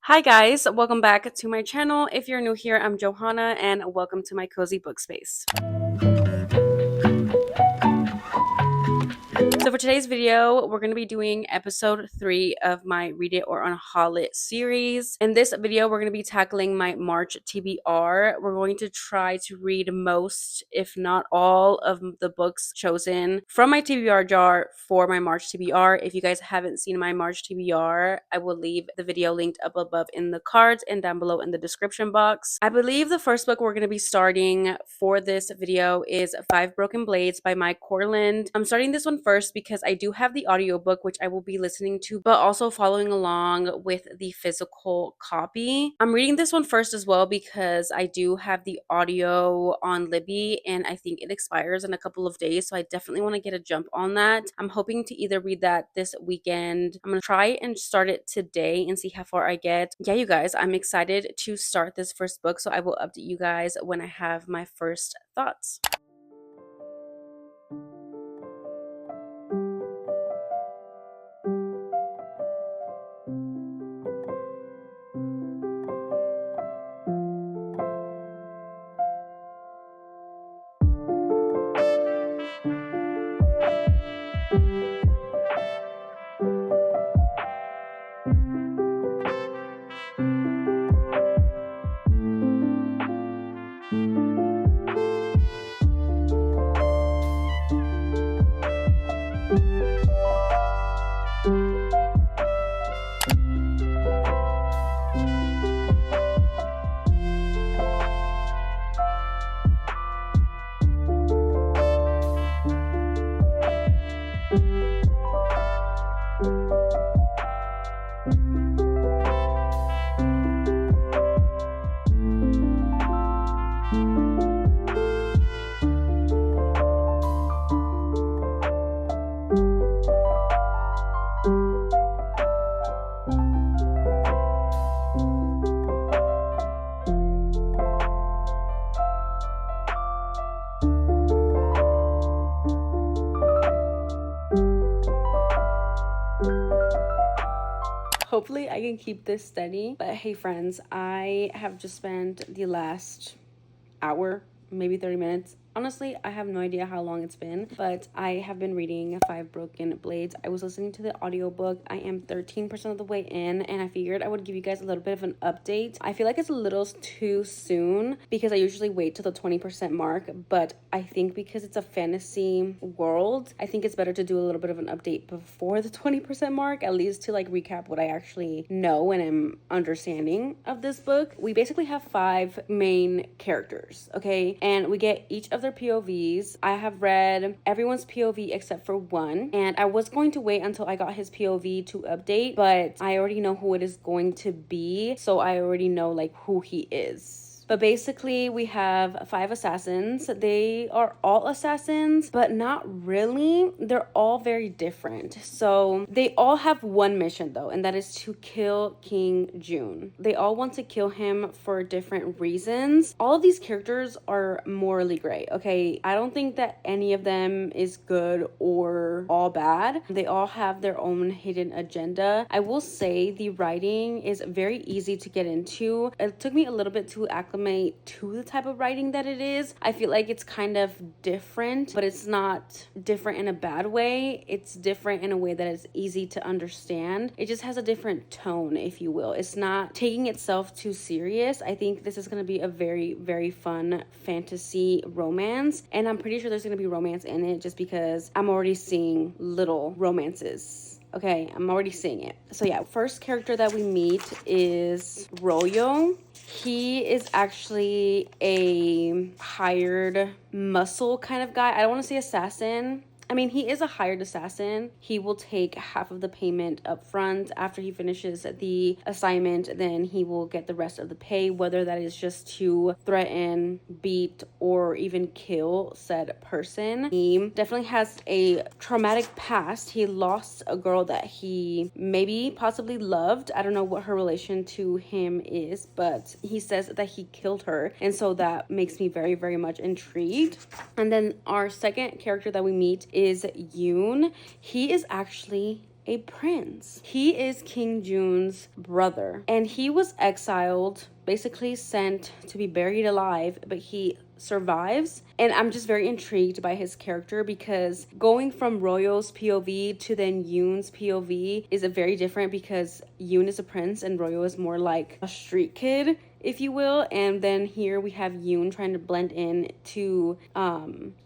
Hi guys, welcome back to my channel. If you're new here, I'm Johanna and welcome to my cozy book space. So for today's video, we're going to be doing episode 3 of my Read It or Unhaul It series. In this video, we're going to be tackling my March TBR. We're going to try to read most, if not all, of the books chosen from my TBR jar for my March TBR. If you guys haven't seen my March TBR, I will leave the video linked up above in the cards and down below in the description box. I believe the first book we're going to be starting for this video is Five Broken Blades by Mike Corland. I'm starting this one first because I do have the audiobook, which I will be listening to, but also following along with the physical copy. I'm reading this one first as well because I do have the audio on Libby and I think it expires in a couple of days, so I definitely want to get a jump on that. I'm hoping to either read that this weekend. I'm going to try and start it today and see how far I get. Yeah, you guys, I'm excited to start this first book, so I will update you guys when I have my first thoughts. Hopefully I can keep this steady. But hey friends, I have just spent the last hour, maybe 30 minutes. Honestly, I have no idea how long it's been, but I have been reading Five Broken Blades. I was listening to the audiobook. I am 13% of the way in, and I figured I would give you guys a little bit of an update. I feel like it's a little too soon because I usually wait till the 20% mark, but I think because it's a fantasy world, I think it's better to do a little bit of an update before the 20% mark, at least to like recap what I actually know and am understanding of this book. We basically have 5 main characters, okay? And we get each of their POVs. I have read everyone's POV except for one, and I was going to wait until I got his POV to update, but I already know who it is going to be, so I already know like who he is. But basically, we have 5 assassins. They are all assassins, but not really. They're all very different. So they all have one mission though, and that is to kill King June. They all want to kill him for different reasons. All of these characters are morally gray, okay? I don't think that any of them is good or all bad. They all have their own hidden agenda. I will say the writing is very easy to get into. It took me a little bit to acclimate to the type of writing that it is. I feel like it's kind of different, but it's not different in a bad way. It's different in a way that is easy to understand. It just has a different tone, if you will. It's not taking itself too serious. I think this is going to be a very, very fun fantasy romance, and I'm pretty sure there's going to be romance in it just because I'm already seeing little romances. Okay, I'm already seeing it. So yeah, first character that we meet is Royo. He is actually a hired muscle kind of guy. I don't want to say assassin. I mean, he is a hired assassin. He will take half of the payment up front. After he finishes the assignment, then he will get the rest of the pay, whether that is just to threaten, beat, or even kill said person. He definitely has a traumatic past. He lost a girl that he maybe possibly loved. I don't know what her relation to him is, but he says that he killed her. And so that makes me very, very much intrigued. And then our second character that we meet is Yoon. He is actually a prince. He is King Jun's brother, and he was exiled, basically sent to be buried alive, but he survives. And I'm just very intrigued by his character, because going from Royo's POV to then Yoon's POV is a very different, because Yoon is a prince and Royo is more like a street kid, if you will. And then here we have Yoon trying to blend in to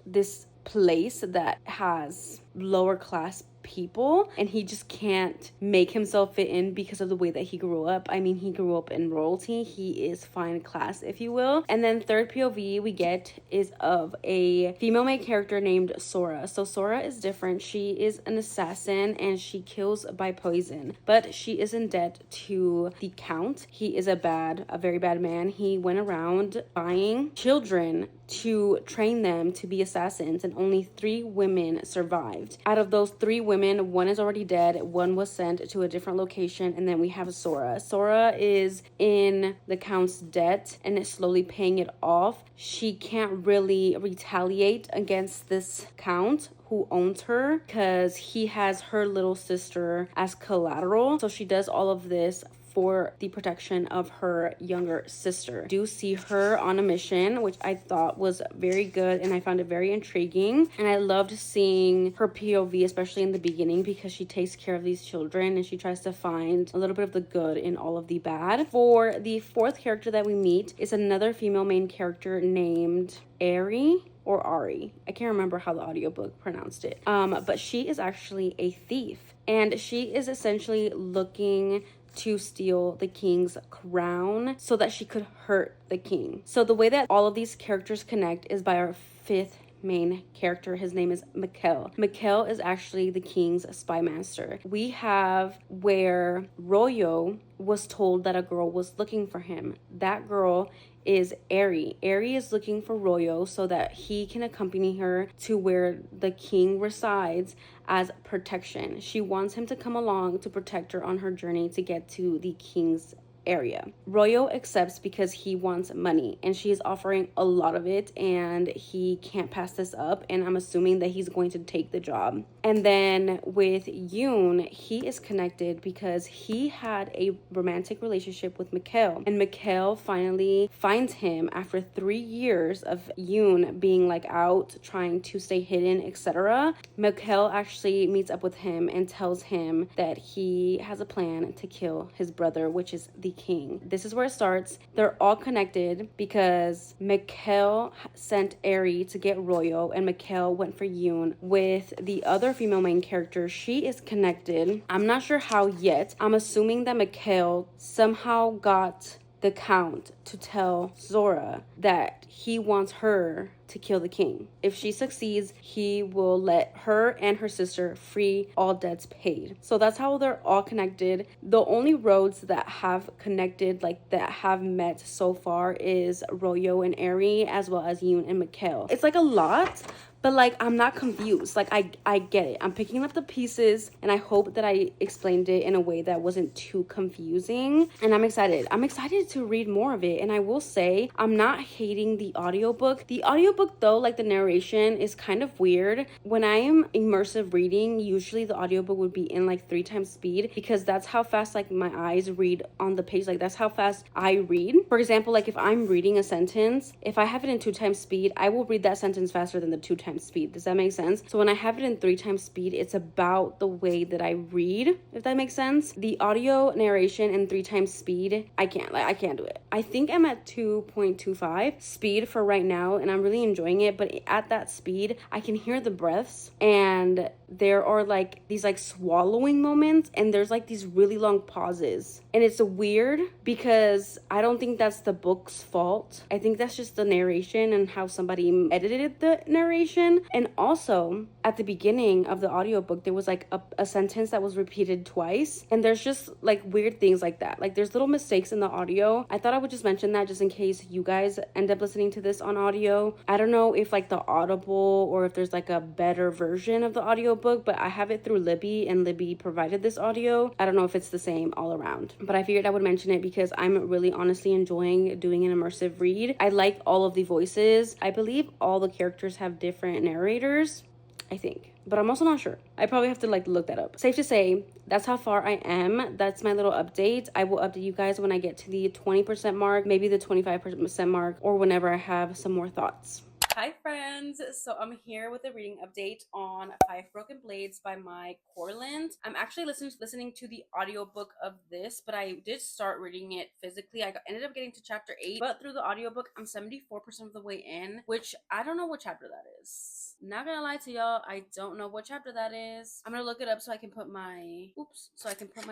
this place that has lower class people, and he just can't make himself fit in because of the way that he grew up. I mean, he grew up in royalty. He is fine class, if you will. And then third POV we get is of a female main character named Sora. So Sora is different. She is an assassin and she kills by poison, but she is in debt to the count. He is a very bad man. He went around buying children to train them to be assassins, and only 3 women survived. Out of those 3 women, 1 is already dead, 1 was sent to a different location, and then we have Sora. Sora is in the count's debt and is slowly paying it off. She can't really retaliate against this count who owns her, because he has her little sister as collateral. So she does all of this for the protection of her younger sister. Do see her on a mission, which I thought was very good, and I found it very intriguing. And I loved seeing her POV, especially in the beginning, because she takes care of these children and she tries to find a little bit of the good in all of the bad. For the 4th character that we meet is another female main character named Ari or Ari. I can't remember how the audiobook pronounced it. But she is actually a thief, and she is essentially looking to steal the king's crown so that she could hurt the king. So the way that all of these characters connect is by our 5th main character. His name is Mikkel. Mikkel is actually the king's spy master. We have where Royo was told that a girl was looking for him. That girl is Ari. Ari is looking for Royo so that he can accompany her to where the king resides as protection. She wants him to come along to protect her on her journey to get to the king's area. Royo accepts because he wants money, and she is offering a lot of it, and he can't pass this up, and I'm assuming that he's going to take the job. And then with Yoon, he is connected because he had a romantic relationship with Mikkel, and Mikkel finally finds him after 3 years of Yoon being like out trying to stay hidden, etc. Mikkel actually meets up with him and tells him that he has a plan to kill his brother, which is the king. This is where it starts. They're all connected because Mikkel sent Ari to get Royo, and Mikkel went for Yoon. With the other female main character, she is connected. I'm not sure how yet. I'm assuming that Mikkel somehow got the count to tell Zora that he wants her to kill the king. If she succeeds, he will let her and her sister free, all debts paid. So that's how they're all connected. The only roads that have connected, like that have met so far, is Royo and Ari, as well as Yoon and Mikkel. It's like a lot, but like I'm not confused. Like I get it. I'm picking up the pieces, and I hope that I explained it in a way that wasn't too confusing. And I'm excited. I'm excited to read more of it. And I will say, I'm not hating the audiobook. The audiobook though, like the narration is kind of weird. When I am immersive reading, usually the audiobook would be in like 3 times speed, because that's how fast like my eyes read on the page. Like that's how fast I read. For example, like if I'm reading a sentence, if I have it in 2 times speed, I will read that sentence faster than the 2 times speed. Does that make sense? So when I have it in 3 times speed, it's about the way that I read, if that makes sense. The audio narration in 3 times speed, I can't do it. I think I'm at 2.25 speed for right now, and I'm really enjoying it. But at that speed, I can hear the breaths, and there are like these like swallowing moments, and there's like these really long pauses, and it's weird because I don't think that's the book's fault. I think that's just the narration and how somebody edited the narration. And also at the beginning of the audiobook, there was like a sentence that was repeated twice, and there's just like weird things like that. Like there's little mistakes in the audio. I thought I would just mention that just in case you guys end up listening to this on audio. I don't know if like the Audible or if there's like a better version of the audiobook, but I have it through Libby, and Libby provided this audio. I don't know if it's the same all around, but I figured I would mention it because I'm really honestly enjoying doing an immersive read. I like all of the voices. I believe all the characters have different narrators, I think. but I'm also not sure. I probably have to like look that up. Safe to say, that's how far I am. That's my little update. I will update you guys when I get to the 20% mark, maybe the 25% mark, or whenever I have some more thoughts. Hi friends, so I'm here with a reading update on Five Broken Blades by Mike Corland. I'm actually listening to the audiobook of this, but I did start reading it physically. Ended up getting to chapter 8, but through the audiobook I'm 74% of the way in, which I don't know what chapter that is. Not gonna lie to y'all, I don't know what chapter that is. I'm gonna look it up so I can put my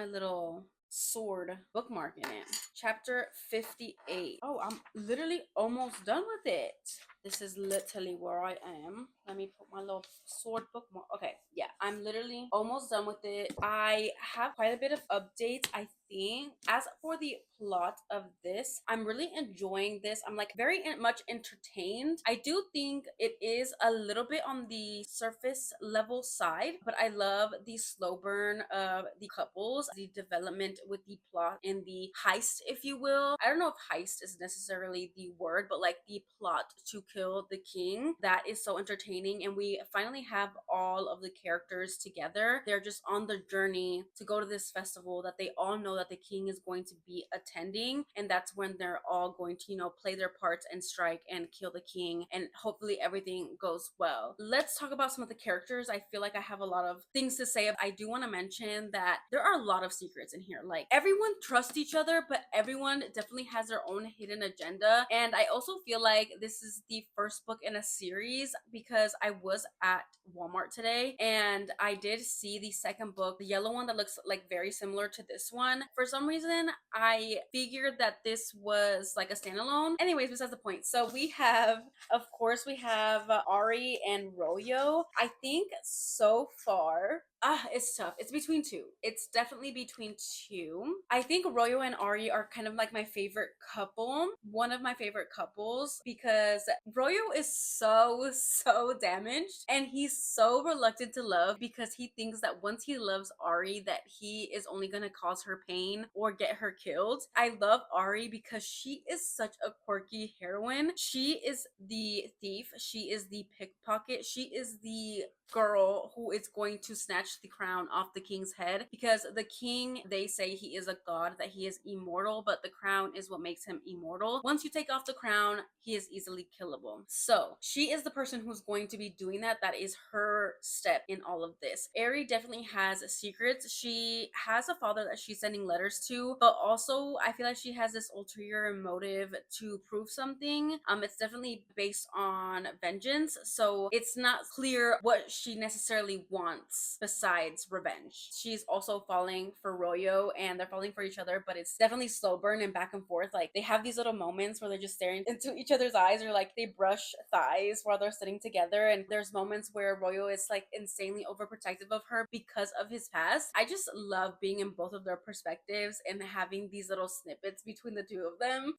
little sword bookmark in it. Chapter 58. Oh, I'm literally almost done with it. This is literally where I am. Let me put my little sword bookmark. Okay, yeah, I'm literally almost done with it. I have quite a bit of updates, I think. As for the plot of this, I'm really enjoying this. I'm like very much entertained. I do think it is a little bit on the surface level side, but I love the slow burn of the couples, the development with the plot and the heist, if you will. I don't know if heist is necessarily the word, but like the plot to kill the king. That is so entertaining, and we finally have all of the characters together. They're just on the journey to go to this festival that they all know that the king is going to be attending, and that's when they're all going to, you know, play their parts and strike and kill the king, and hopefully everything goes well. Let's talk about some of the characters. I feel like I have a lot of things to say. I do want to mention that there are a lot of secrets in here. Like, everyone trusts each other, but everyone definitely has their own hidden agenda. And I also feel like this is the first book in a series, because I was at Walmart today and I did see the second book, the yellow one that looks like very similar to this one. For some reason, I figured that this was like a standalone. Anyways, besides the point. So we have, of course, we have Ari and Royo. I think so far, it's tough. It's between two. It's definitely between two. I think Royo and Ari are kind of like my favorite couple. One of my favorite couples, because Royo is so damaged and he's so reluctant to love, because he thinks that once he loves Ari that he is only going to cause her pain or get her killed. I love Ari because she is such a quirky heroine. She is the thief. She is the pickpocket. She is the girl who is going to snatch the crown off the king's head, because the king, they say he is a god, that he is immortal, but the crown is what makes him immortal. Once you take off the crown, he is easily killable. So she is the person who's going to be doing that. That is her step in all of this. Ari definitely has secrets. She has a father that she's sending letters to, but also I feel like she has this ulterior motive to prove something. It's definitely based on vengeance, so it's not clear what she necessarily wants besides revenge. She's also falling for Royo, and they're falling for each other, but it's definitely slow burn and back and forth. Like, they have these little moments where they're just staring into each other's eyes, or like they brush thighs while they're sitting together, and there's moments where Royo is like insanely overprotective of her because of his past. I just love being in both of their perspectives and having these little snippets between the two of them.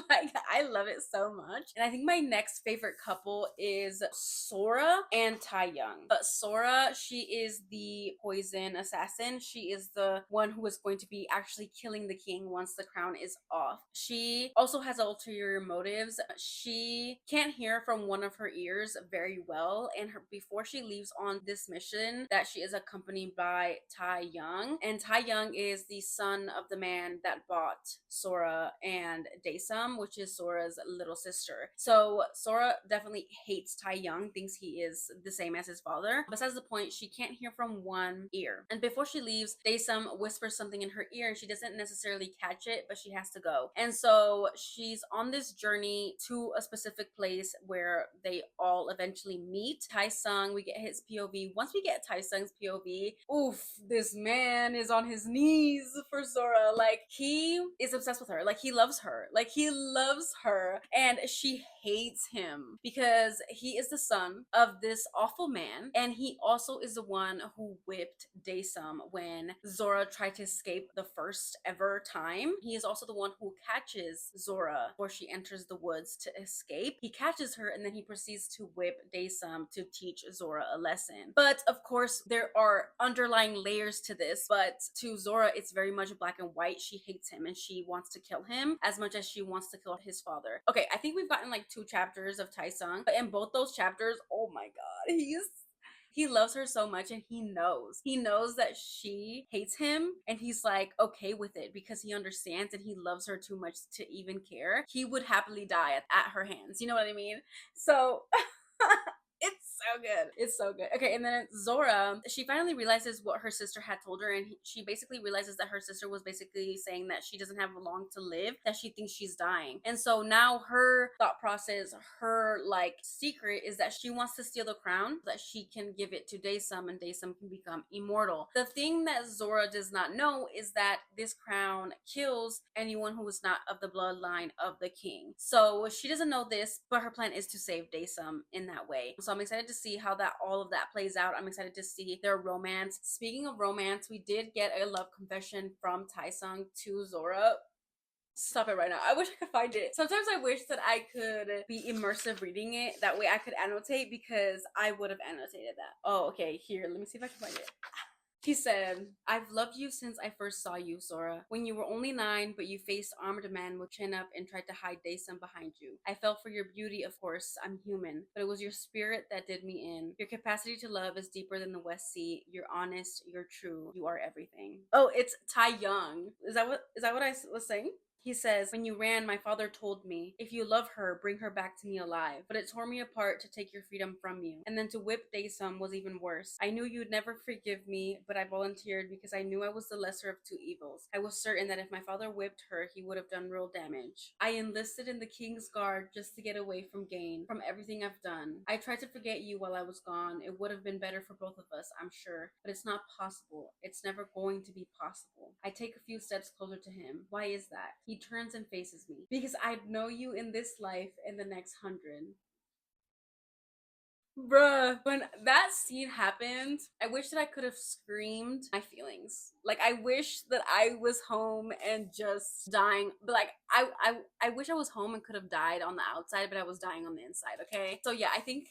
Like, I love it so much. And I think my next favorite couple is Sora and Tai Young. But Sora, she is the poison assassin. She is the one who is going to be actually killing the king once the crown is off. She also has ulterior motives. She can't hear from one of her ears very well, and before she leaves on this mission, that she is accompanied by Tai Young, and Tai Young is the son of the man that bought Sora and Daesum, which is Sora's little sister. So Sora definitely hates Tai Young, thinks he is the same as his father. Besides the point, she can't hear from one ear. And before she leaves, Daesum whispers something in her ear and she doesn't necessarily catch it, but she has to go. And so she's on this journey to a specific place where they all eventually meet. Tai Sung, we get his POV. Once we get Tai Sung's POV, oof, this man is on his knees for Sora. Like, he is obsessed with her. Like, he loves her. Like, he loves her. And she hates him because he is the son of this awful man, and he also is the one who whipped Daesum when Zora tried to escape the first ever time. He is also the one who catches Zora before she enters the woods to escape. He catches her and then he proceeds to whip Daesum to teach Zora a lesson. But of course, there are underlying layers to this, but to Zora, it's very much black and white. She hates him and she wants to kill him as much as she wants to kill his father. Okay, I think we've gotten like 2 chapters of Tai Sung, but in both those chapters, oh my god, He loves her so much, and he knows that she hates him, and he's like okay with it because he understands and he loves her too much to even care. He would happily die at her hands, you know what I mean? So it's so good. It's so good. Okay, and then Zora, she finally realizes what her sister had told her, and she basically realizes that her sister was basically saying that she doesn't have long to live, that she thinks she's dying. And so now her thought process, her like secret is that she wants to steal the crown, that she can give it to Daysum, and Daysum can become immortal. The thing that Zora does not know is that this crown kills anyone who is not of the bloodline of the king. So she doesn't know this, but her plan is to save Daysum in that way. So I'm excited to see how that all of that plays out. I'm excited to see their romance. Speaking of romance, we did get a love confession from Taesung to Zora. Stop it right now. I wish I could find it. Sometimes I wish that I could be immersive reading it. That way I could annotate, because I would have annotated that. Oh, okay. Here, let me see if I can find it. He said, I've loved you since I first saw you, Sora. When you were only 9, but you faced armed men with chin up and tried to hide Daysum behind you. I fell for your beauty, of course. I'm human. But it was your spirit that did me in. Your capacity to love is deeper than the West Sea. You're honest. You're true. You are everything. Oh, it's Tai Young. Is that what I was saying? He says, when you ran, my father told me, if you love her, bring her back to me alive. But it tore me apart to take your freedom from you. And then to whip Daysum was even worse. I knew you'd never forgive me, but I volunteered because I knew I was the lesser of two evils. I was certain that if my father whipped her, he would have done real damage. I enlisted in the King's Guard just to get away from Gain, from everything I've done. I tried to forget you while I was gone. It would have been better for both of us, I'm sure. But it's not possible. It's never going to be possible. I take a few steps closer to him. Why is that? He turns and faces me. Because I'd know you in this life and the next 100. Bruh, when that scene happened, I wish that I could have screamed my feelings. Like I wish that I was home and just dying. But like I wish I was home and could have died on the outside, but I was dying on the inside, okay? So yeah, I think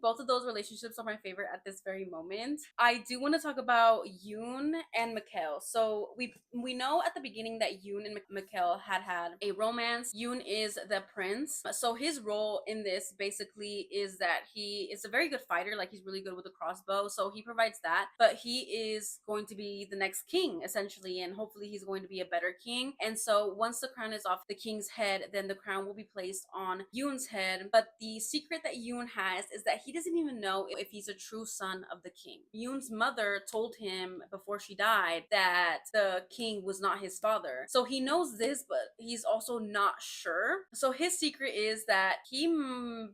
both of those relationships are my favorite at this very moment. I do want to talk about Yoon and Mikhail. So we know at the beginning that Yoon and Mikhail had a romance. Yoon is the prince. So his role in this basically is that he is a very good fighter, like he's really good with the crossbow, so he provides that, but he is going to be the next king essentially, and hopefully he's going to be a better king. And so once the crown is off the king's head, then the crown will be placed on Yoon's head. But the secret that Yoon has is that he doesn't even know if he's a true son of the king. Yoon's mother told him before she died that the king was not his father, so he knows this, but he's also not sure. So his secret is that he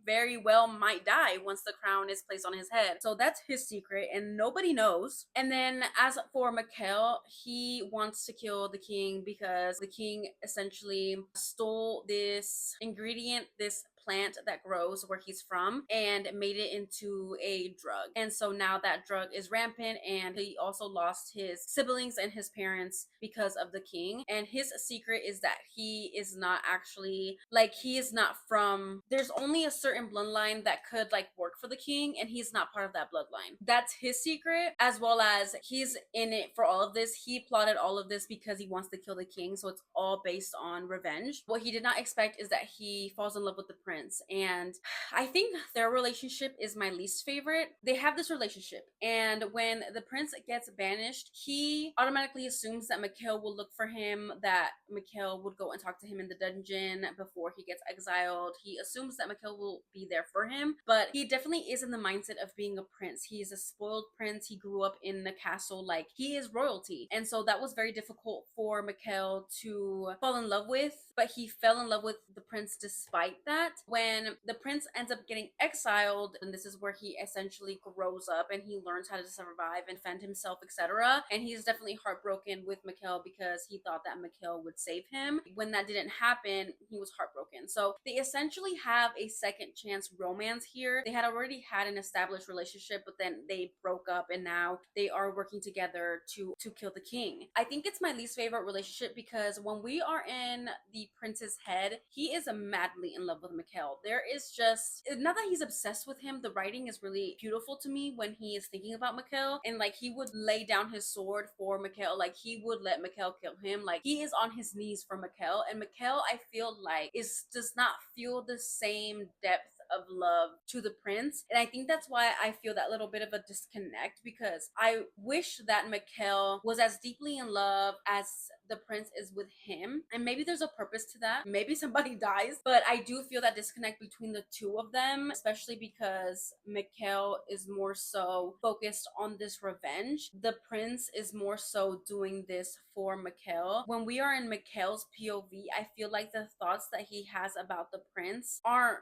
very well might die once the crown is placed on his head. So that's his secret, and nobody knows. And then as for Mikhail, he wants to kill the king because the king essentially stole this ingredient, this plant that grows where he's from, and made it into a drug. And so now that drug is rampant, and he also lost his siblings and his parents because of the king. And his secret is that he is not actually, like, he is not from, there's only a certain bloodline that could like work for the king, and he's not part of that bloodline. That's his secret, as well as he's in it for all of this. He plotted all of this because he wants to kill the king, so it's all based on revenge. What he did not expect is that he falls in love with the prince, and I think their relationship is my least favorite. They have this relationship, and when the prince gets banished, he automatically assumes that Mikhail will look for him, that Mikhail would go and talk to him in the dungeon before he gets exiled. He assumes that Mikhail will be there for him, but he definitely is in the mindset of being a prince. He is a spoiled prince. He grew up in the castle, like he is royalty, and so that was very difficult for Mikhail to fall in love with, but he fell in love with the prince despite that. When the prince ends up getting exiled, and this is where he essentially grows up and he learns how to survive and fend himself, etc. And he's definitely heartbroken with Mikhail because he thought that Mikhail would save him. When that didn't happen, he was heartbroken. So they essentially have a second chance romance here. They had already had an established relationship, but then they broke up, and now they are working together to kill the king. I think it's my least favorite relationship because when we are in the prince's head, he is madly in love with Mikhail. There is just, not that he's obsessed with him, the writing is really beautiful to me when he is thinking about Mikhail, and like he would lay down his sword for Mikhail, like he would let Mikhail kill him, like he is on his knees for Mikhail. And Mikhail, I feel like, does not feel the same depth of love to the prince. And I think that's why I feel that little bit of a disconnect, because I wish that Mikhail was as deeply in love as the prince is with him. And maybe there's a purpose to that. Maybe somebody dies, but I do feel that disconnect between the two of them, especially because Mikhail is more so focused on this revenge. The prince is more so doing this for Mikhail. When we are in Mikhail's POV, I feel like the thoughts that he has about the prince aren't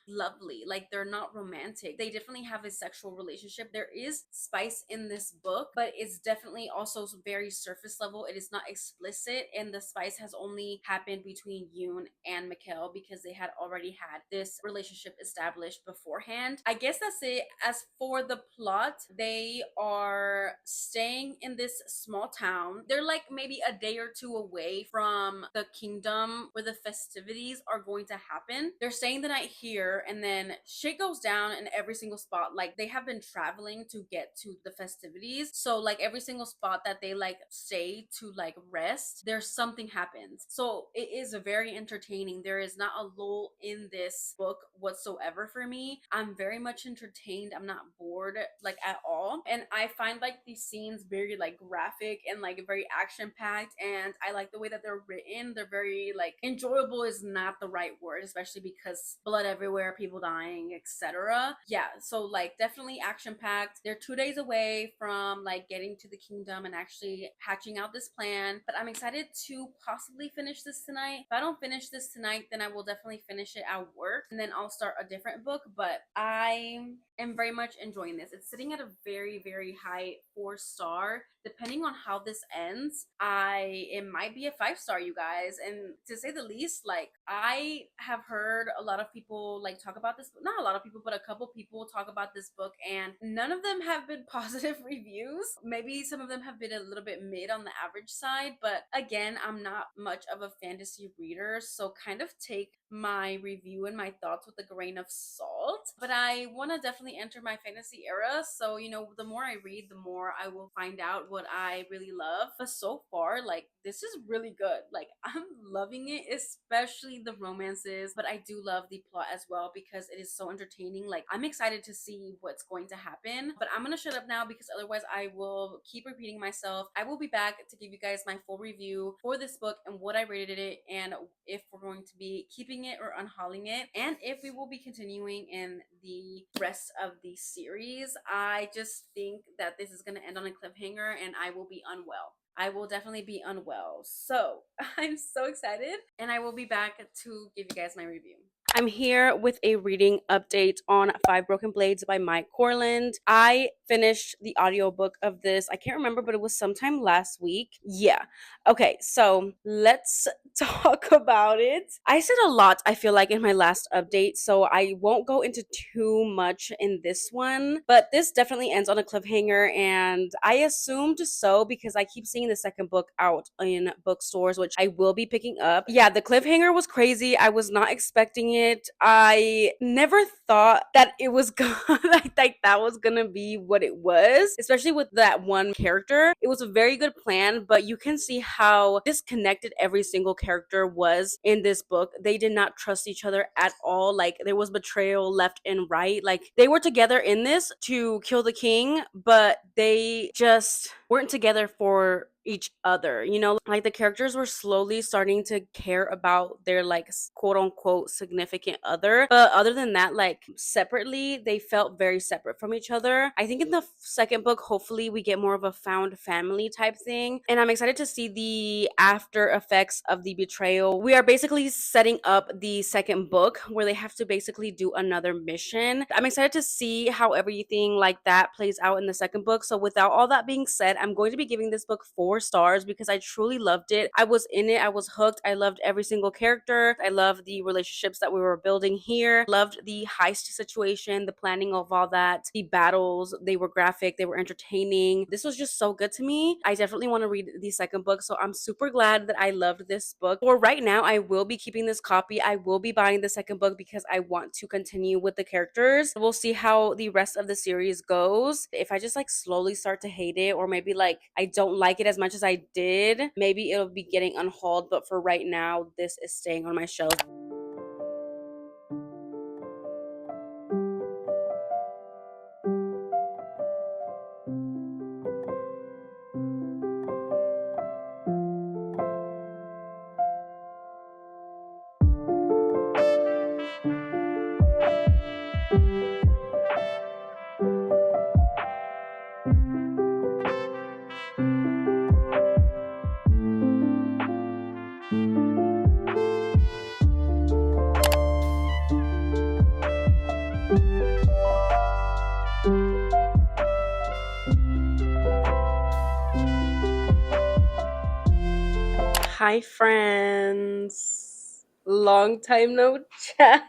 lovely. Like, they're not romantic. They definitely have a sexual relationship. There is spice in this book, but it's definitely also very surface level. It is not explicit, and the spice has only happened between Yoon and Mikhail because they had already had this relationship established beforehand. I guess that's it. As for the plot, they are staying in this small town. They're like maybe a day or two away from the kingdom where the festivities are going to happen. They're staying the night here, and then shit goes down in every single spot. Like, they have been traveling to get to the festivities, so like every single spot that they like stay to like rest, there's something happens. So it is very entertaining. There is not a lull in this book whatsoever for me. I'm very much entertained. I'm not bored like at all, and I find like these scenes very like graphic and like very action packed, and I like the way that they're written. They're very like enjoyable is not the right word, especially because blood everywhere, people dying, etc. Yeah, so like definitely action packed. They're 2 days away from like getting to the kingdom and actually hatching out this plan, but I'm excited to possibly finish this tonight. If I don't finish this tonight, then I will definitely finish it at work, and then I'll start a different book. But I am very much enjoying this. It's sitting at a very, very high 4-star. Depending on how this ends, it might be a 5-star, you guys. And to say the least, like, I have heard a lot of people like talk about this, not a lot of people, but a couple people talk about this book, and none of them have been positive reviews. Maybe some of them have been a little bit mid on the average side, but again, I'm not much of a fantasy reader, so kind of take my review and my thoughts with a grain of salt. But I want to definitely enter my fantasy era, so you know, the more I read, the more I will find out what I really love. But so far, like, this is really good. Like, I'm loving it, especially the romances, but I do love the plot as well because it is so entertaining. Like, I'm excited to see what's going to happen. But I'm gonna shut up now because otherwise I will keep repeating myself. I will be back to give you guys my full review for this book and what I rated it, and if we're going to be keeping it or unhauling it, and if we will be continuing in the rest of the series. I just think that this is going to end on a cliffhanger and I will be unwell. I will definitely be unwell. So I'm so excited, and I will be back to give you guys my review. I'm here with a reading update on Five Broken Blades by Mike Corland. I finished the audiobook of this. I can't remember, but it was sometime last week. Yeah. Okay, so let's talk about it. I said a lot, I feel like, in my last update, so I won't go into too much in this one, but this definitely ends on a cliffhanger, and I assumed so because I keep seeing the second book out in bookstores, which I will be picking up. Yeah, the cliffhanger was crazy. I was not expecting it. I never thought that it was gonna like that was gonna be what it was, especially with that one character. It was a very good plan, but you can see how disconnected every single character was in this book. They did not trust each other at all. Like, there was betrayal left and right. Like, they were together in this to kill the king, but they just weren't together for each other, you know? Like, the characters were slowly starting to care about their like quote unquote significant other, but other than that, like, separately, they felt very separate from each other. I think in the second book, hopefully we get more of a found family type thing, and I'm excited to see the after effects of the betrayal. We are basically setting up the second book where they have to basically do another mission. I'm excited to see how everything like that plays out in the second book. So without all that being said, I'm going to be giving this book 4 stars because I truly loved it. I was in it. I was hooked. I loved every single character. I loved the relationships that we were building here. Loved the heist situation, the planning of all that, the battles. They were graphic. They were entertaining. This was just so good to me. I definitely want to read the second book. So I'm super glad that I loved this book. For right now, I will be keeping this copy. I will be buying the second book because I want to continue with the characters. We'll see how the rest of the series goes. If I just like slowly start to hate it, or maybe like I don't like it as much as I did, maybe it'll be getting unhauled. But for right now, this is staying on my shelf. Hi, friends. Long time no chat,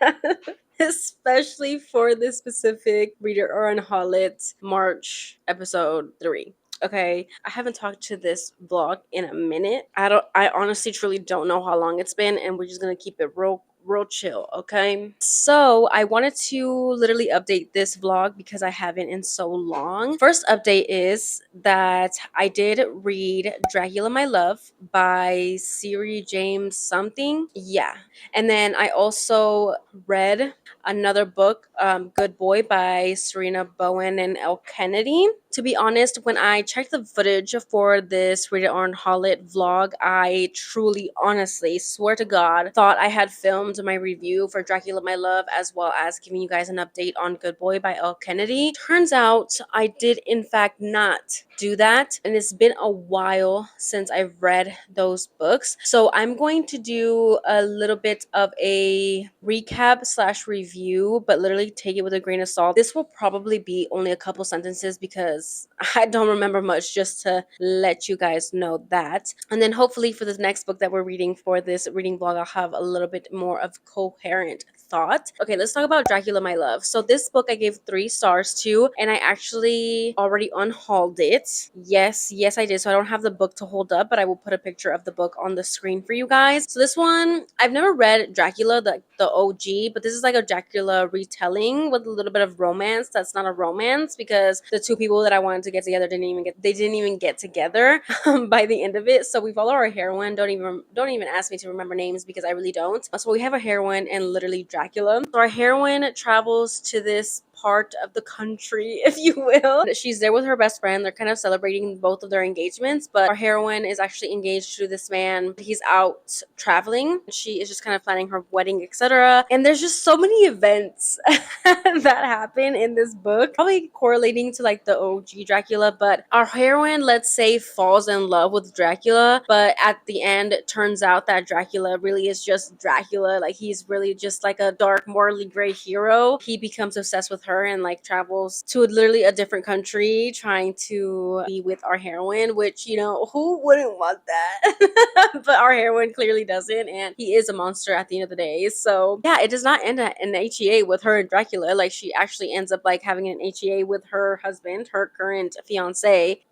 especially for this specific Reader or Unhaul It March episode 3. Okay, I haven't talked to this vlog in a minute. I honestly truly don't know how long it's been, and we're just gonna keep it real chill, okay? So I wanted to literally update this vlog because I haven't in so long. First update is that I did read Dracula My Love by Siri James something. Yeah. And then I also read another book, Good Boy by Serena Bowen and Elle Kennedy. To be honest, when I checked the footage for this Read It or Unhaul It vlog, I truly, honestly, swear to God, thought I had filmed my review for Dracula My Love as well as giving you guys an update on Good Boy by Elle Kennedy. Turns out I did in fact not do that, and it's been a while since I've read those books. So I'm going to do a little bit of a recap slash review, but literally take it with a grain of salt. This will probably be only a couple sentences because I don't remember much, just to let you guys know that. And then hopefully for the next book that we're reading for this reading vlog, I'll have a little bit more of coherent thought. Okay, let's talk about Dracula My Love. So this book I gave 3 stars to, and I actually already unhauled it. Yes, I did. So I don't have the book to hold up, but I will put a picture of the book on the screen for you guys. So this one, I've never read Dracula, the OG, but this is like a Dracula retelling with a little bit of romance. That's not a romance because the 2 people that I wanted to get together didn't even get together by the end of it. So we follow our heroine. Don't even ask me to remember names because I really don't. So we have a heroine and literally Dracula. So our heroine travels to this part of the country, if you will. She's there with her best friend. They're kind of celebrating both of their engagements, but our heroine is actually engaged to this man. He's out traveling. She is just kind of planning her wedding, etc. And there's just so many events that happen in this book, probably correlating to like the OG Dracula. But our heroine, let's say, falls in love with Dracula, but at the end it turns out that Dracula really is just Dracula. Like, he's really just like a dark, morally gray hero. He becomes obsessed with her and like travels to literally a different country trying to be with our heroine, which, you know, who wouldn't want that? But our heroine clearly doesn't, and he is a monster at the end of the day. So yeah, it does not end at an HEA with her and Dracula. Like, she actually ends up like having an HEA with her husband, her current fiance.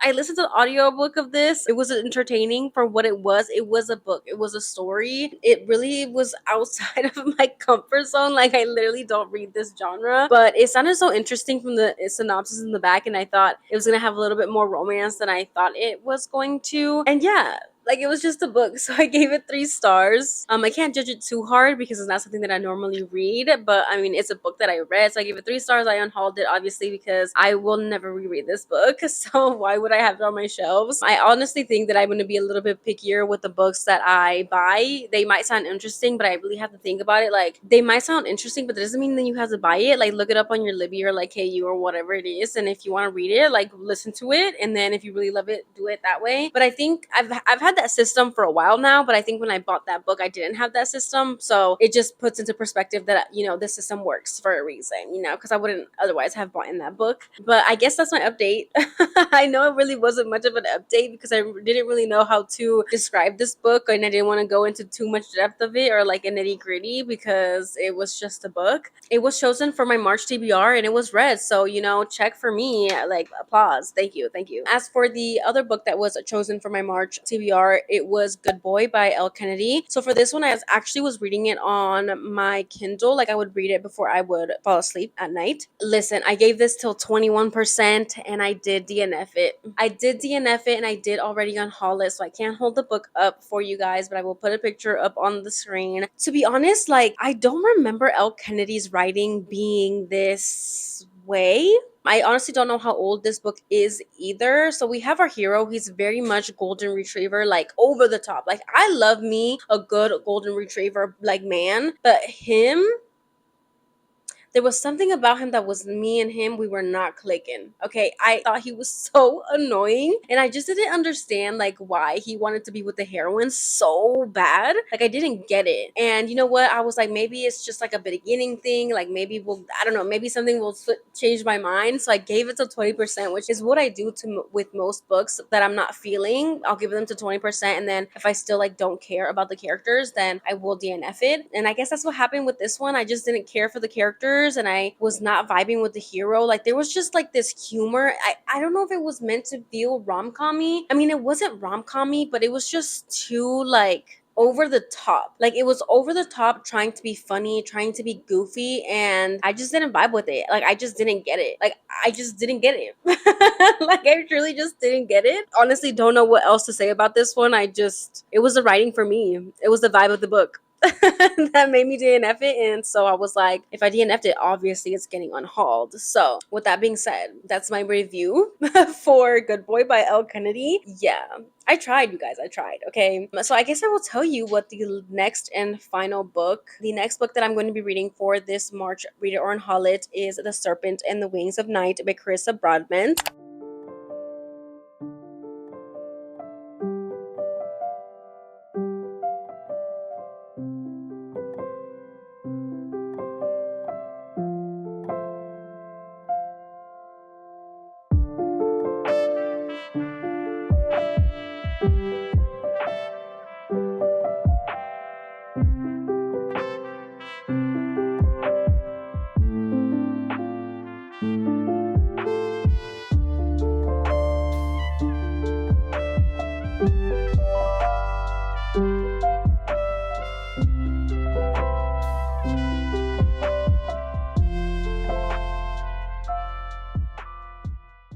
I listened to the audiobook of this. It was entertaining for what it was. It was a book. It was a story. It really was outside of my comfort zone. Like, I literally don't read this genre, but it sounded so interesting from the synopsis in the back, and I thought it was going to have a little bit more romance than I thought it was going to. And yeah, like, it was just a book, so I gave it 3 stars. I can't judge it too hard because it's not something that I normally read, but I mean, it's a book that I read, so I gave it 3 stars. I unhauled it, obviously, because I will never reread this book, so why would I have it on my shelves? I honestly think that I'm going to be a little bit pickier with the books that I buy. They might sound interesting, but I really have to think about it. Like, they might sound interesting, but that doesn't mean that you have to buy it. Like, look it up on your Libby or like KU or whatever it is, and if you want to read it, like, listen to it, and then if you really love it, do it that way. But I think I've had that system for a while now, but I think when I bought that book, I didn't have that system. So it just puts into perspective that, you know, this system works for a reason, you know, because I wouldn't otherwise have bought in that book. But I guess that's my update. I know it really wasn't much of an update because I didn't really know how to describe this book, and I didn't want to go into too much depth of it or like a nitty gritty because it was just a book. It was chosen for my March TBR and it was read. So, you know, check for me, like, applause. Thank you. As for the other book that was chosen for my March TBR, it was Good Boy by Elle Kennedy. So for this one, I actually was reading it on my Kindle. Like, I would read it before I would fall asleep at night. Listen, I gave this till 21% and I did DNF it. And I did already unhaul it, so I can't hold the book up for you guys, but I will put a picture up on the screen. To be honest, like, I don't remember Elle Kennedy's writing being this way. I honestly don't know how old this book is either. So we have our hero. He's very much golden retriever, like, over the top. Like, I love me a good golden retriever, like, man. But him, there was something about him that was me and him, we were not clicking. Okay, I thought he was so annoying, and I just didn't understand like why he wanted to be with the heroine so bad. Like I didn't get it. And you know what? I was like, maybe it's just like a beginning thing. Like maybe we'll, I don't know, maybe something will change my mind. So I gave it to 20%, which is what I do to with most books that I'm not feeling. I'll give them to 20%, and then if I still like don't care about the characters, then I will DNF it. And I guess that's what happened with this one. I just didn't care for the characters, and I was not vibing with the hero. Like there was just like this humor. I don't know if it was meant to feel rom-commy. I mean, it wasn't rom-commy, but it was just too like over the top. Like it was over the top, trying to be funny, trying to be goofy, and I just didn't vibe with it. Like I just didn't get it. Like I just didn't get it. Like I truly just didn't get it. Honestly, don't know what else to say about this one. It was the writing for me. It was the vibe of the book. That made me DNF it, and so I was like, if I DNF'd it, obviously it's getting unhauled. So with that being said, that's my review for Good Boy by Elle Kennedy. Yeah, I tried, you guys. I tried. Okay, so I guess I will tell you what the next and final book, the next book that I'm going to be reading for this March Read It or Unhaul It, is The Serpent and the Wings of Night by Carissa Broadbent.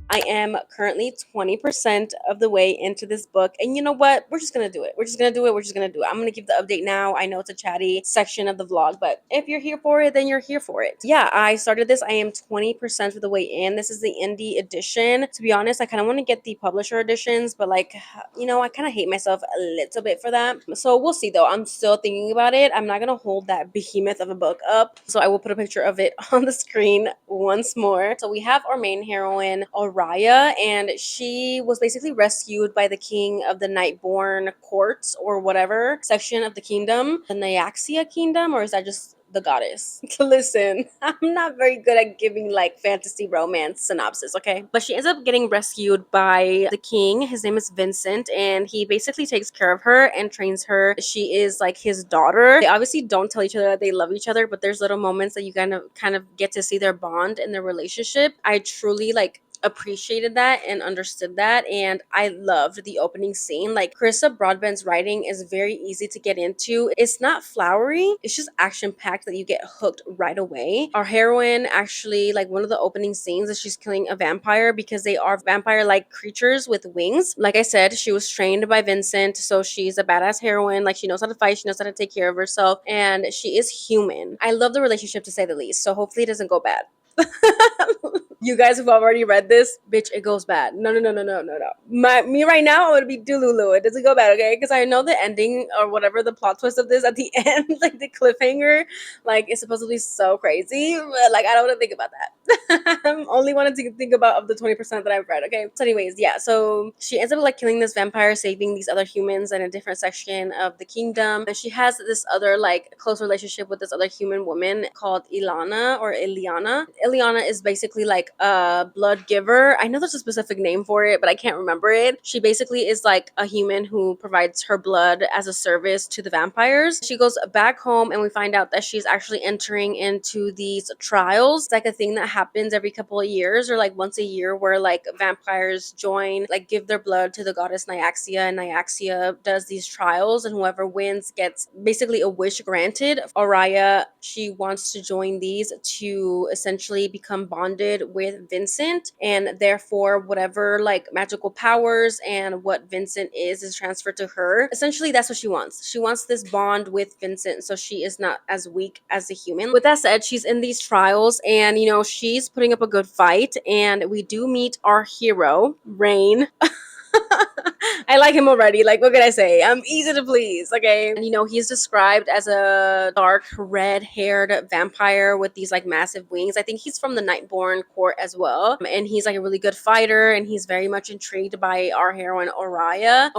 I am currently 20% of the way into this book. And you know what? We're just going to do it. We're just going to do it. We're just going to do it. I'm going to give the update now. I know it's a chatty section of the vlog, but if you're here for it, then you're here for it. Yeah, I started this. I am 20% of the way in. This is the indie edition. To be honest, I kind of want to get the publisher editions, but like, you know, I kind of hate myself a little bit for that. So we'll see though. I'm still thinking about it. I'm not going to hold that behemoth of a book up. So I will put a picture of it on the screen once more. So we have our main heroine, Raya, and she was basically rescued by the king of the Nightborn courts or whatever section of the kingdom, the Nyaxia kingdom, or is that just the goddess? Listen, I'm not very good at giving like fantasy romance synopsis, okay? But she ends up getting rescued by the king. His name is Vincent, and he basically takes care of her and trains her. She is like his daughter. They obviously don't tell each other that they love each other, but there's little moments that you kind of get to see their bond and their relationship. I truly like appreciated that and understood that, and I loved the opening scene. Like Carissa Broadbent's writing is very easy to get into. It's not flowery, it's just action packed that you get hooked right away. Our heroine actually, like, one of the opening scenes is she's killing a vampire because they are vampire like creatures with wings. Like I said, she was trained by Vincent, so she's a badass heroine. Like she knows how to fight, she knows how to take care of herself, and she is human. I love the relationship, to say the least, so hopefully it doesn't go bad. You guys who've already read this, bitch, it goes bad. No. Me right now, I'm gonna be Dululu. It doesn't go bad, okay? Because I know the ending or whatever the plot twist of this at the end, like the cliffhanger, like it's supposed to be so crazy. But like I don't want to think about that. I'm only wanting to think about of the 20% that I've read, okay? So, anyways, yeah. So she ends up like killing this vampire, saving these other humans in a different section of the kingdom, and she has this other like close relationship with this other human woman called Ilana or Iliana. Iliana is basically like a blood giver. I know there's a specific name for it, but I can't remember it. She basically is like a human who provides her blood as a service to the vampires. She goes back home, and we find out that she's actually entering into these trials. It's like a thing that happens every couple of years or like once a year, where like vampires join, like give their blood to the goddess Nyaxia, and Nyaxia does these trials, and whoever wins gets basically a wish granted. Araya, she wants to join these to essentially become bonded with Vincent, and therefore whatever like magical powers and what Vincent is transferred to her. Essentially, that's what she wants. She wants this bond with Vincent, so she is not as weak as a human. With that said, she's in these trials, and you know, she's putting up a good fight, and we do meet our hero, Rain. I like him already. Like, what can I say? I'm easy to please, okay? And, you know, he's described as a dark red-haired vampire with these, like, massive wings. I think he's from the Nightborn court as well. And he's, like, a really good fighter, and he's very much intrigued by our heroine, Oraya.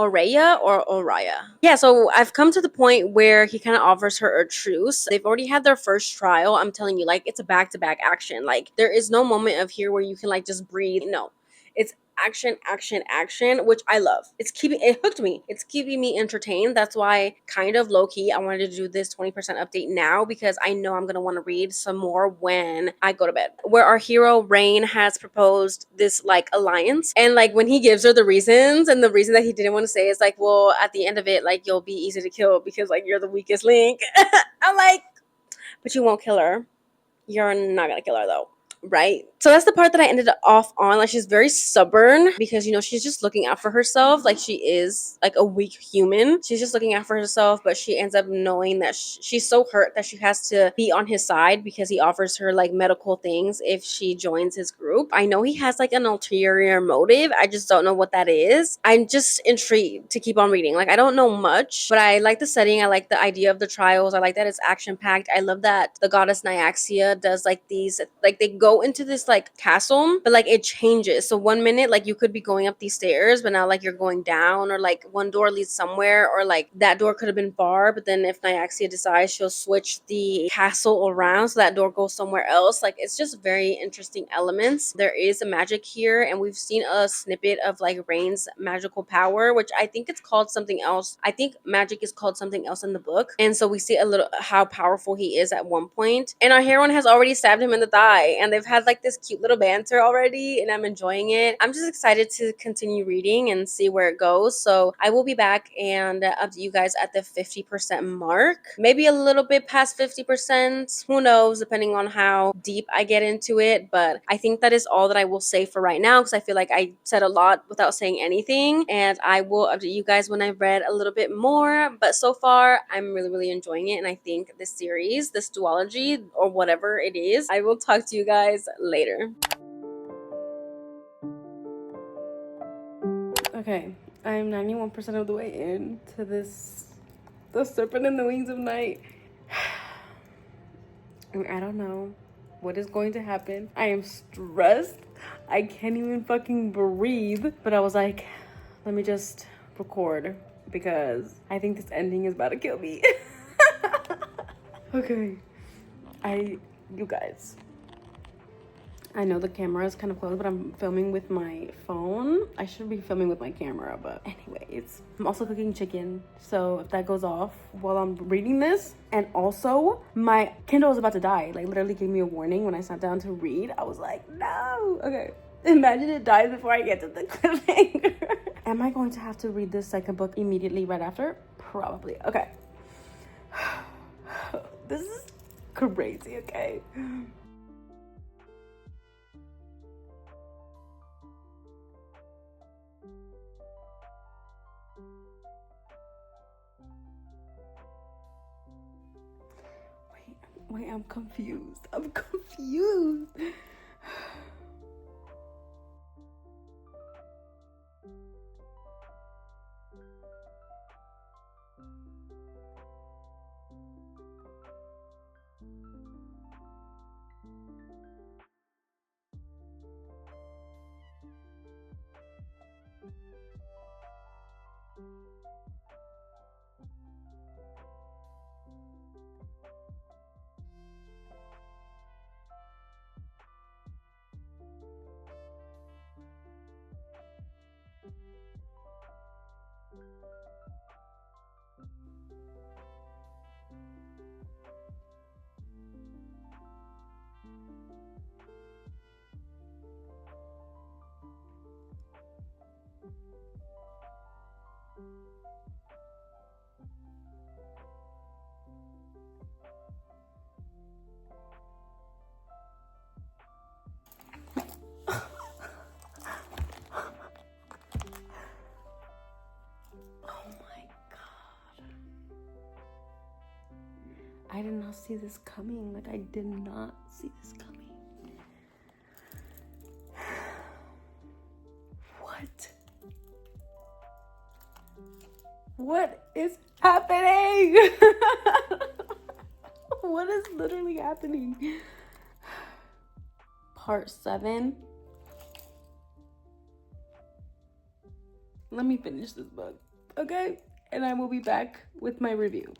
Yeah, so I've come to the point where he kind of offers her a truce. They've already had their first trial. I'm telling you, like, it's a back-to-back action. Like, there is no moment of here where you can, like, just breathe. No. It's action, action, action, which I love. It hooked me. It's keeping me entertained. That's why kind of low key I wanted to do this 20% update now, because I know I'm going to want to read some more when I go to bed. Where our hero Rain has proposed this like alliance, and like when he gives her the reasons, and the reason that he didn't want to say is like, well, at the end of it, like you'll be easy to kill because like you're the weakest link. I'm like, but you won't kill her. You're not going to kill her though. Right? So that's the part that I ended off on. Like, she's very stubborn because, you know, she's just looking out for herself. Like, she is like a weak human. She's just looking out for herself, but she ends up knowing that she's so hurt that she has to be on his side because he offers her like medical things if she joins his group. I know he has like an ulterior motive. I just don't know what that is. I'm just intrigued to keep on reading. Like, I don't know much, but I like the setting. I like the idea of the trials. I like that it's action packed. I love that the goddess Nyaxia does like these, like they go into this like castle, but like it changes. So one minute like you could be going up these stairs, but now like you're going down, or like one door leads somewhere, or like that door could have been barred, but then if Nyaxia decides, she'll switch the castle around so that door goes somewhere else. Like, it's just very interesting elements. There is a magic here, and we've seen a snippet of like Rain's magical power, which I think it's called something else. I think magic is called something else in the book, and so we see a little how powerful he is at one point. And our heroine has already stabbed him in the thigh, and they've had like this cute little banter already, and I'm enjoying it. I'm just excited to continue reading and see where it goes. So I will be back and update you guys at the 50% mark, maybe a little bit past 50%, who knows, depending on how deep I get into it. But I think that is all that I will say for right now, because I feel like I said a lot without saying anything, and I will update you guys when I've read a little bit more. But so far I'm really enjoying it, and I think this series, this duology, or whatever it is, I will talk to you guys later. Okay, I'm 91% of the way into this, The Serpent in the Wings of Night. And I don't know what is going to happen. I am stressed. I can't even fucking breathe. But I was like, let me just record, because I think this ending is about to kill me. Okay. You guys, I know the camera is kind of close, but I'm filming with my phone. I should be filming with my camera, but anyways. I'm also cooking chicken, so if that goes off while I'm reading this. And also, my Kindle is about to die. Like, literally gave me a warning when I sat down to read. I was like, no. Okay. Imagine it dies before I get to the cliffhanger. Am I going to have to read this second book immediately right after? Probably. Okay. This is crazy, okay? Wait, I'm confused. I'm confused. I did not see this coming. Like, I did not see this coming. What? What is happening? What is literally happening? Part 7. Let me finish this book, okay? And I will be back with my review.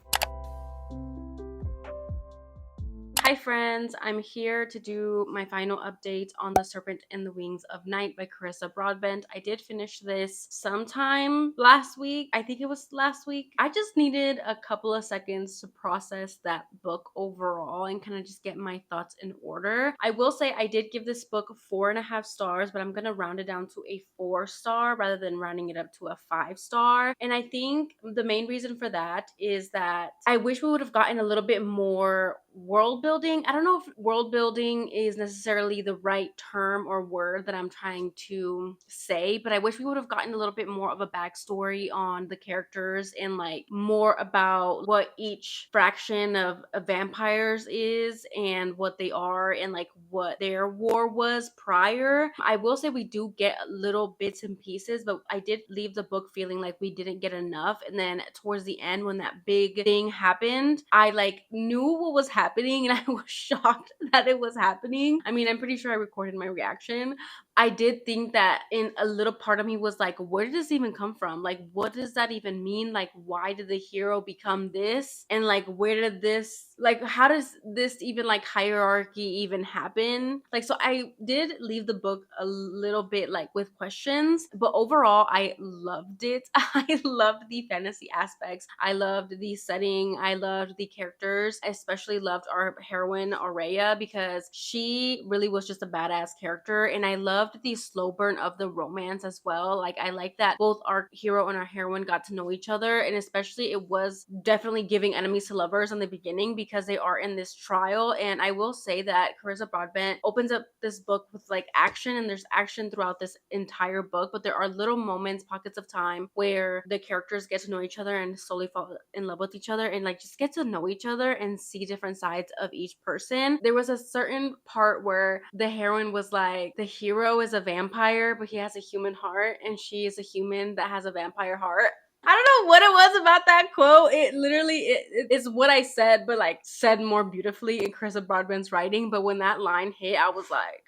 Hi friends, I'm here to do my final update on The Serpent and the Wings of Night by Carissa Broadbent. I did finish this sometime last week. I think it was last week. I just needed a couple of seconds to process that book overall and kind of just get my thoughts in order. I will say I did give this book 4.5 stars, but I'm gonna round it down to a 4-star rather than rounding it up to a 5-star. And I think the main reason for that is that I wish we would have gotten a little bit more world building. I don't know if world building is necessarily the right term or word that I'm trying to say, but I wish we would have gotten a little bit more of a backstory on the characters and like more about what each fraction of vampires is and what they are and like what their war was prior. I will say we do get little bits and pieces, but I did leave the book feeling like we didn't get enough. And then towards the end, when that big thing happened, I like knew what was happening and I was shocked that it was happening. I mean, I'm pretty sure I recorded my reaction. I did think that in a little part of me was like, where did this even come from? Like, what does that even mean? Like, why did the hero become this? And like, where did this, like, how does this even like hierarchy even happen? Like, so I did leave the book a little bit like with questions, but overall, I loved it. I loved the fantasy aspects. I loved the setting. I loved the characters. I especially loved our heroine, Aurea, because she really was just a badass character. And I loved the slow burn of the romance as well. Like, I like that both our hero and our heroine got to know each other. And especially, it was definitely giving enemies to lovers in the beginning because they are in this trial. And I will say that Carissa Broadbent opens up this book with like action, and there's action throughout this entire book, but there are little moments, pockets of time where the characters get to know each other and slowly fall in love with each other and like just get to know each other and see different sides of each person. There was a certain part where the heroine was like, the hero is a vampire, but he has a human heart, and she is a human that has a vampire heart. I don't know what it was about that quote. It literally it is what I said, but like said more beautifully in Carissa Broadbent's writing. But when that line hit, I was like,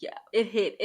yeah, it hit,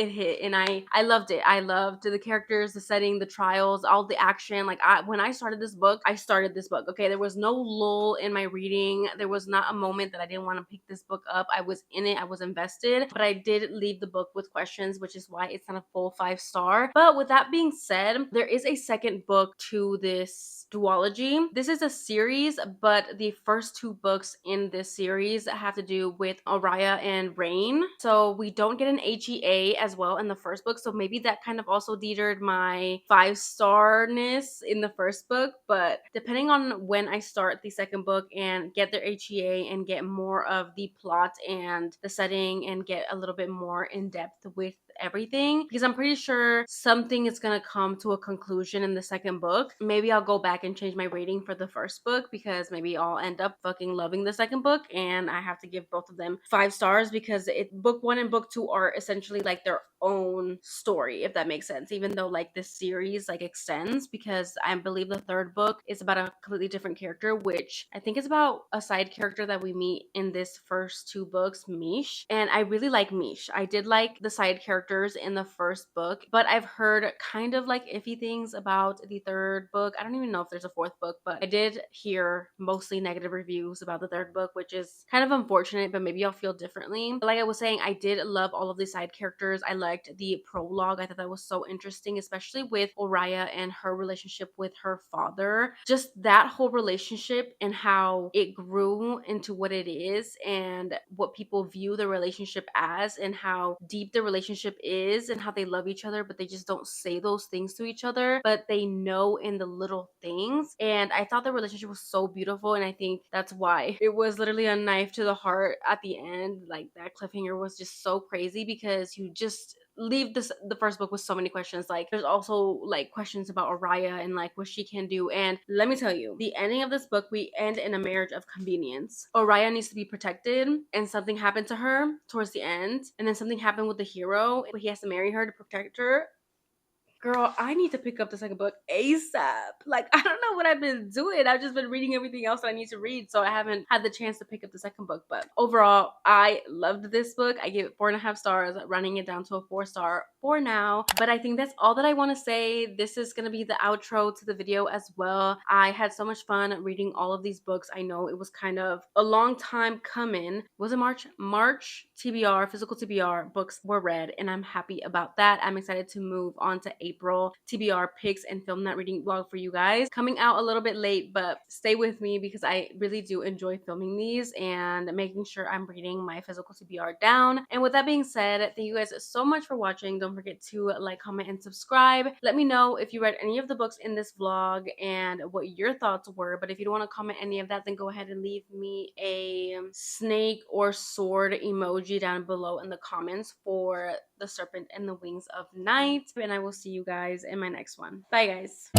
and I loved it. I loved the characters, the setting, the trials, all the action. Like, when I started this book, okay? There was no lull in my reading. There was not a moment that I didn't want to pick this book up. I was in it, I was invested, but I did leave the book with questions, which is why it's not a full 5-star. But with that being said, there is a second book to this duology. This is a series, but the first 2 books in this series have to do with Aurea and Rain. So we don't get an HEA as well in the first book. So maybe that kind of also deterred my 5-starness in the first book. But depending on when I start the second book and get their HEA and get more of the plot and the setting and get a little bit more in depth with everything, because I'm pretty sure something is gonna come to a conclusion in the second book. Maybe I'll go back and change my rating for the first book, because maybe I'll end up fucking loving the second book and I have to give both of them 5 stars, because book 1 and book 2 are essentially like their own story, if that makes sense, even though like this series like extends, because I believe the third book is about a completely different character, which I think is about a side character that we meet in this first 2 books, Mish. And I really like Mish. I did like the side characters in the first book, but I've heard kind of like iffy things about the third book. I don't even know if there's a fourth book, but I did hear mostly negative reviews about the third book, which is kind of unfortunate, but maybe I'll feel differently. But like I was saying, I did love all of the side characters. I liked the prologue. I thought that was so interesting, especially with Aurea and her relationship with her father. Just that whole relationship and how it grew into what it is and what people view the relationship as, and how deep the relationship is, and how they love each other, but they just don't say those things to each other, but they know in the little things. And I thought the relationship was so beautiful, and I think that's why it was literally a knife to the heart at the end. Like, that cliffhanger was just so crazy, because you just leave the first book with so many questions. Like, there's also like questions about Aurea and like what she can do. And let me tell you, the ending of this book, we end in a marriage of convenience. Aurea needs to be protected, and something happened to her towards the end, and then something happened with the hero, but he has to marry her to protect her. girl, I need to pick up the second book ASAP. Like, I don't know what I've been doing. I've just been reading everything else that I need to read, so I haven't had the chance to pick up the second book. But overall, I loved this book. I gave it 4.5 stars, running it down to a 4-star for now. But I think that's all that I want to say. This is going to be the outro to the video as well. I had so much fun reading all of these books. I know it was kind of a long time coming. Was it March? March TBR, physical TBR books were read, and I'm happy about that. I'm excited to move on to April TBR picks and film that reading vlog for you guys. Coming out a little bit late, but stay with me because I really do enjoy filming these and making sure I'm reading my physical TBR down. And with that being said, thank you guys so much for watching. Don't forget to like, comment, and subscribe. Let me know if you read any of the books in this vlog and what your thoughts were. But if you don't want to comment any of that, then go ahead and leave me a snake or sword emoji down below in the comments for the serpent and the wings of night. And I will see you guys in my next one. Bye, guys.